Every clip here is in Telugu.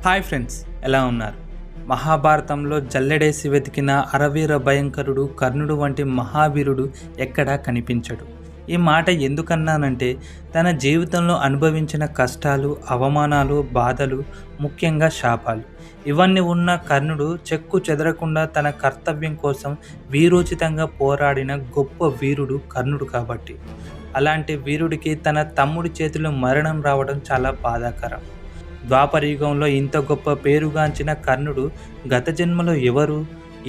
హాయ్ ఫ్రెండ్స్, ఎలా ఉన్నారు? మహాభారతంలో జల్లెడేసి వెతికిన అరవీర భయంకరుడు కర్ణుడు వంటి మహావీరుడు ఎక్కడా కనిపించడు. ఈ మాట ఎందుకన్నానంటే తన జీవితంలో అనుభవించిన కష్టాలు, అవమానాలు, బాధలు, ముఖ్యంగా శాపాలు ఇవన్నీ ఉన్న కర్ణుడు చెక్కు చెదరకుండా తన కర్తవ్యం కోసం వీరోచితంగా పోరాడిన గొప్ప వీరుడు కర్ణుడు కాబట్టి. అలాంటి వీరుడికి తన తమ్ముడి చేతిలో మరణం రావడం చాలా బాధాకరం. ద్వాపర యుగంలో ఇంత గొప్ప పేరుగాంచిన కర్ణుడు గత జన్మలో ఎవరు,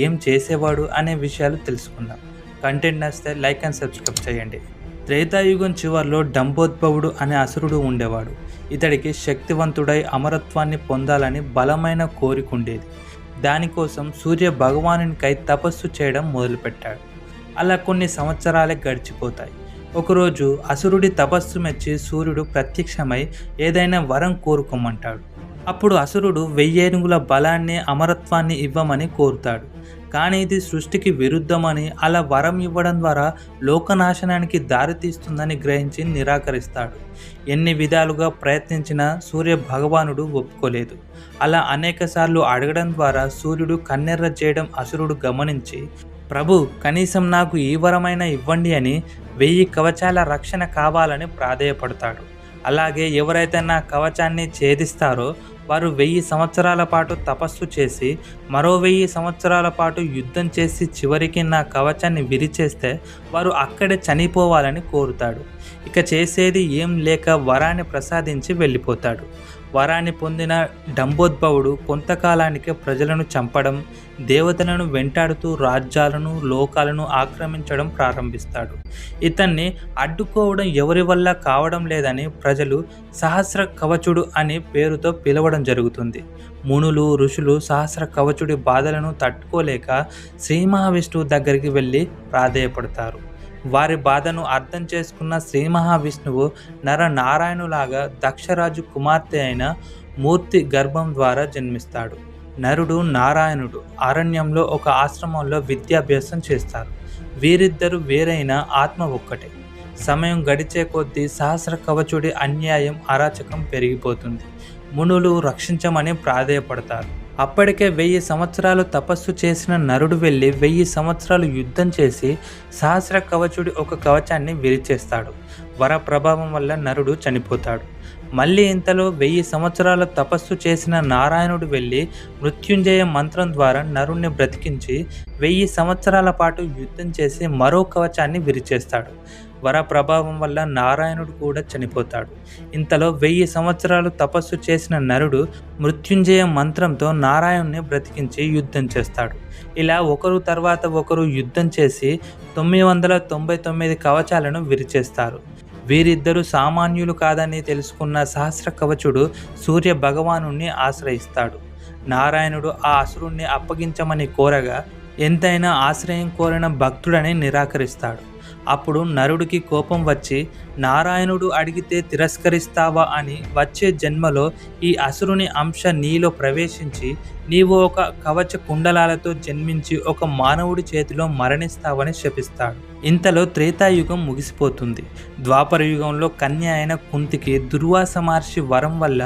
ఏం చేసేవాడు అనే విషయాలు తెలుసుకుందాం. కంటెంట్ నచ్చితే లైక్ అండ్ సబ్స్క్రైబ్ చేయండి. త్రేతాయుగం చివరిలో డంబోద్భవుడు అనే అసురుడు ఉండేవాడు. ఇతడికి శక్తివంతుడై అమరత్వాన్ని పొందాలని బలమైన కోరిక ఉండేది. దానికోసం సూర్య భగవానునికై తపస్సు చేయడం మొదలుపెట్టాడు. అలా కొన్ని సంవత్సరాలే గడిచిపోతాయి. ఒకరోజు అసురుడి తపస్సు మెచ్చి సూర్యుడు ప్రత్యక్షమై ఏదైనా వరం కోరుకోమంటాడు. అప్పుడు అసురుడు 1000 ఏనుగుల బలాన్ని, అమరత్వాన్ని ఇవ్వమని కోరుతాడు. కానీ ఇది సృష్టికి విరుద్ధమని, అలా వరం ఇవ్వడం ద్వారా లోకనాశనానికి దారితీస్తుందని గ్రహించి నిరాకరిస్తాడు. ఎన్ని విధాలుగా ప్రయత్నించినా సూర్య భగవానుడు ఒప్పుకోలేదు. అలా అనేకసార్లు అడగడం ద్వారా సూర్యుడు కన్నెర్ర చేయడం అసురుడు గమనించి, ప్రభు, కనీసం నాకు ఈ వరమైన ఇవ్వండి అని 1000 కవచాల రక్షణ కావాలని ప్రాధేయపడతాడు. అలాగే ఎవరైతే నా కవచాన్ని ఛేదిస్తారో వారు 1000 సంవత్సరాల పాటు తపస్సు చేసి, మరో 1000 సంవత్సరాల పాటు యుద్ధం చేసి చివరికి నా కవచాన్ని విరిచేస్తే వారు అక్కడే చనిపోవాలని కోరుతాడు. ఇక చేసేది ఏం లేక వరాన్ని ప్రసాదించి వెళ్ళిపోతాడు. వరాన్ని పొందిన డంబోద్భవుడు కొంతకాలానికే ప్రజలను చంపడం, దేవతలను వెంటాడుతూ రాజ్యాలను, లోకాలను ఆక్రమించడం ప్రారంభిస్తాడు. ఇతన్ని అడ్డుకోవడం ఎవరి వల్ల కావడం లేదని ప్రజలు సహస్ర కవచుడు అనే పేరుతో పిలవడం జరుగుతుంది. మునులు, ఋషులు సహస్ర కవచుడి బాధలను తట్టుకోలేక శ్రీ మహావిష్ణువు దగ్గరికి వెళ్ళి ప్రాధేయపడతారు. వారి బాధను అర్థం చేసుకున్న శ్రీ మహావిష్ణువు నరనారాయణులాగా దక్షరాజు కుమార్తె అయిన మూర్తి గర్భం ద్వారా జన్మిస్తాడు. నరుడు, నారాయణుడు అరణ్యంలో ఒక ఆశ్రమంలో విద్యాభ్యాసం చేస్తారు. వీరిద్దరూ వేరైన ఆత్మ ఒక్కటే. సమయం గడిచే కొద్దీ సహస్ర కవచుడి అన్యాయం, అరాచకం పెరిగిపోతుంది. మునులు రక్షించమని ప్రాధేయపడతారు. అప్పటికే 1000 సంవత్సరాలు తపస్సు చేసిన నరుడు వెళ్ళి 1000 సంవత్సరాలు యుద్ధం చేసి సహస్ర కవచుడి ఒక కవచాన్ని విరిచేస్తాడు. వర ప్రభావం వల్ల నరుడు చనిపోతాడు. మళ్ళీ ఇంతలో 1000 సంవత్సరాల తపస్సు చేసిన నారాయణుడు వెళ్ళి మృత్యుంజయ మంత్రం ద్వారా నరుణ్ణి బ్రతికించి 1000 సంవత్సరాల పాటు యుద్ధం చేసి మరో కవచాన్ని విరిచేస్తాడు. వర ప్రభావం వల్ల నారాయణుడు కూడా చనిపోతాడు. ఇంతలో 1000 సంవత్సరాలు తపస్సు చేసిన నరుడు మృత్యుంజయ మంత్రంతో నారాయణుని బ్రతికించి యుద్ధం చేస్తాడు. ఇలా ఒకరు తర్వాత ఒకరు యుద్ధం చేసి 999 కవచాలను విరిచేస్తారు. వీరిద్దరూ సామాన్యులు కాదని తెలుసుకున్న సహస్ర కవచుడు సూర్య భగవానుణ్ణి ఆశ్రయిస్తాడు. నారాయణుడు ఆ అసురుణ్ణి అప్పగించమని కోరగా ఎంతైనా ఆశ్రయం కోరిన భక్తుడని నిరాకరిస్తాడు. అప్పుడు నరుడికి కోపం వచ్చి, నారాయణుడు అడిగితే తిరస్కరిస్తావా అని వచ్చే జన్మలో ఈ అసురుని అంశ నీలో ప్రవేశించి నీవు ఒక కవచ కుండలాలతో జన్మించి ఒక మానవుడి చేతిలో మరణిస్తావని శపిస్తాడు. ఇంతలో త్రేతాయుగం ముగిసిపోతుంది. ద్వాపర యుగంలో కన్య అయిన కుంతికి దుర్వాస మహర్షి వరం వల్ల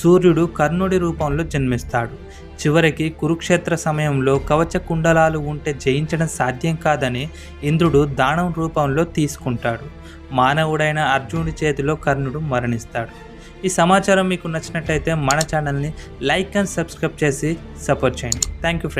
సూర్యుడు కర్ణుడి రూపంలో జన్మిస్తాడు. చివరికి కురుక్షేత్ర సమయంలో కవచ కుండలాలు ఉంటే జయించడం సాధ్యం కాదని ఇంద్రుడు దానం రూపంలో తీసుకుంటాడు. మానవుడైన అర్జునుడి చేతిలో కర్ణుడు మరణిస్తాడు. ఈ సమాచారం మీకు నచ్చినట్టయితే మన ఛానల్ని లైక్ అండ్ సబ్స్క్రైబ్ చేసి సపోర్ట్ చేయండి. Thank you friends.